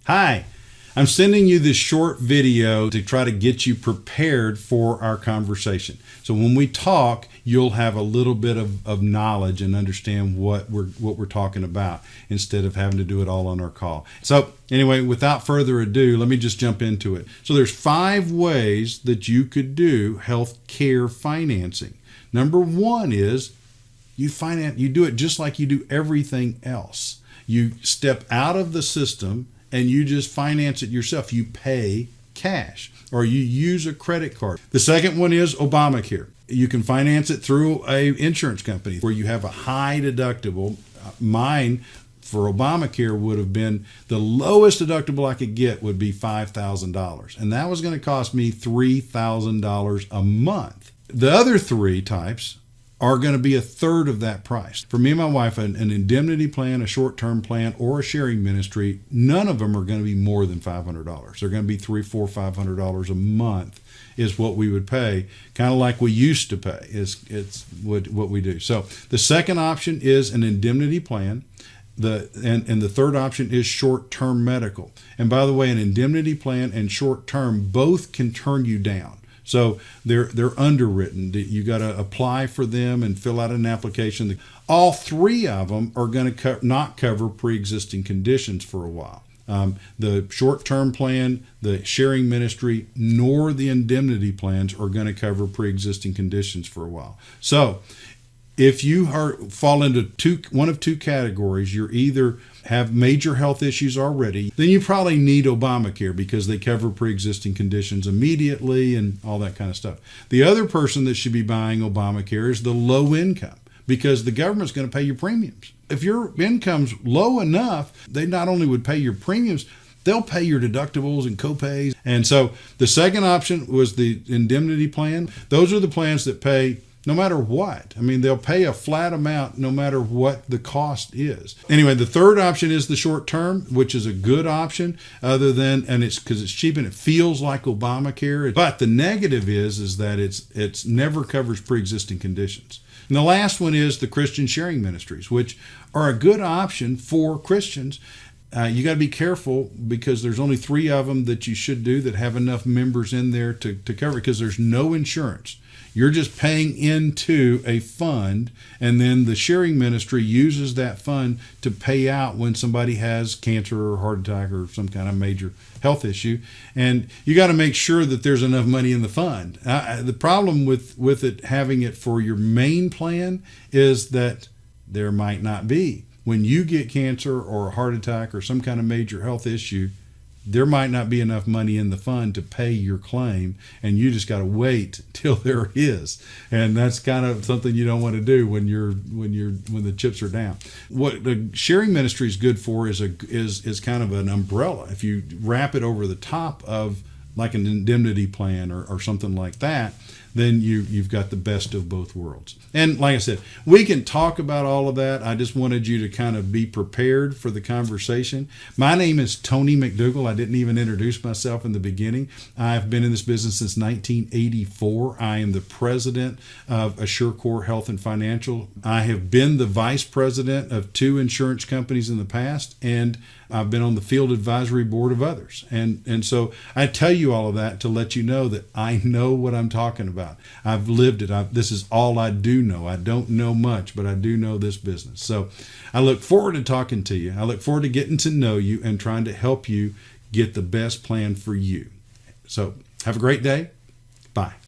Hi, I'm sending you this short video to try to get you prepared for our conversation. So when we talk, you'll have a little bit of knowledge and understand what we're talking about instead of having to do it all on our call. So anyway, without further ado, let me just jump into it. So there's 5 ways that you could do health care financing. Number 1 is you do it just like you do everything else. You step out of the system and you just finance it yourself. You pay cash or you use a credit card. The second one is Obamacare. You can finance it through an insurance company where you have a high deductible. Mine for Obamacare would have been the lowest deductible I could get would be $5,000. And that was going to cost me $3,000 a month. The other 3 types are going to be a third of that price. For me and my wife, an indemnity plan, a short-term plan, or a sharing ministry, none of them are going to be more than $500. They're going to be $300, $400, $500 a month is what we would pay, kind of like we used to pay. It's what we do. So the second option is an indemnity plan. And the third option is short-term medical. And by the way, an indemnity plan and short-term both can turn you down. So they're underwritten. You got to apply for them and fill out an application. All 3 of them are going to not cover pre-existing conditions for a while. The short-term plan, the sharing ministry, nor the indemnity plans are going to cover pre-existing conditions for a while. So if you fall into one of 2 categories, you're either have major health issues already, then you probably need Obamacare because they cover pre-existing conditions immediately and all that kind of stuff. The other person that should be buying Obamacare is the low income because the government's going to pay your premiums. If your income's low enough, they not only would pay your premiums, they'll pay your deductibles and copays. And so the second option was the indemnity plan. Those are the plans that pay no matter what. I mean, they'll pay a flat amount no matter what the cost is. Anyway, the third option is the short term, which is a good option and it's because it's cheap and it feels like Obamacare. But the negative is that it's never covers pre-existing conditions. And the last one is the Christian sharing ministries, which are a good option for Christians. You got to be careful because there's only 3 of them that you should do that have enough members in there to cover it because there's no insurance. You're just paying into a fund, and then the sharing ministry uses that fund to pay out when somebody has cancer or heart attack or some kind of major health issue. And you got to make sure that there's enough money in the fund. The problem with it having it for your main plan is that there might not be. When you get cancer or a heart attack or some kind of major health issue, there might not be enough money in the fund to pay your claim, and you just got to wait till there is. And that's kind of something you don't want to do when the chips are down. What the sharing ministry is good for is kind of an umbrella. If you wrap it over the top of like an indemnity plan or something like that, then you've got the best of both worlds. And like I said, we can talk about all of that. I just wanted you to kind of be prepared for the conversation. My name is Tony McDougall. I didn't even introduce myself in the beginning. I've been in this business since 1984. I am the president of AssureCore Health and Financial. I have been the vice president of 2 insurance companies in the past, and I've been on the field advisory board of others. And so I tell you all of that to let you know that I know what I'm talking about. I've lived it. This is all I do know. I don't know much, but I do know this business. So I look forward to talking to you. I look forward to getting to know you and trying to help you get the best plan for you. So have a great day. Bye.